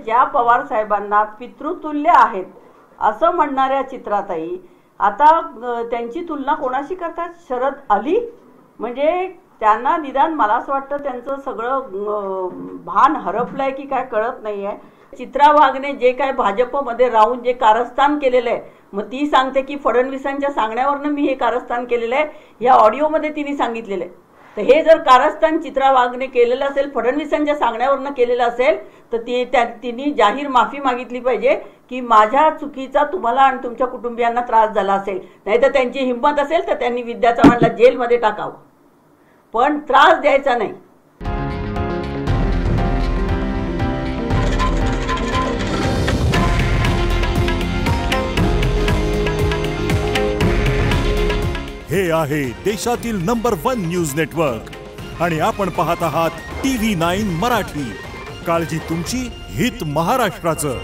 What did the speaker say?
ज्या पवार साहेबांना पितृतुल्य आहेत असं म्हणणाऱ्या चित्राताई आता त्यांची तुलना कोणाशी करतात? शरद अली. म्हणजे त्यांना निदान मला असं वाटतं त्यांचं सगळं भान हरपलंय की काय कळत नाहीये. चित्रा वाघने जे काय भाजपमध्ये राहून जे कारस्थान केलेलं आहे, मग ती सांगते की फडणवीसांच्या सांगण्यावरनं मी हे कारस्थान केलेलं आहे, या ऑडिओमध्ये तिने सांगितलेलं आहे. तर हे जर कारस्थान चित्रा वाघने केलेलं असेल, फडणवीसांच्या सांगण्यावरनं केलेलं असेल, तर तिने जाहीर माफी मागितली पाहिजे की माझ्या चुकीचा तुम्हाला आणि तुमच्या कुटुंबियांना त्रास झाला असेल. नाहीतर त्यांची हिंमत असेल तर त्यांनी विद्या चव्हाणला जेलमध्ये टाकावं, पण त्रास द्यायचा नाही. हे आहे देशातील नंबर 1 न्यूज नेटवर्क आणि आपण पाहत आहात TV9 मराठी. काळजी तुमची, हित महाराष्ट्राचं.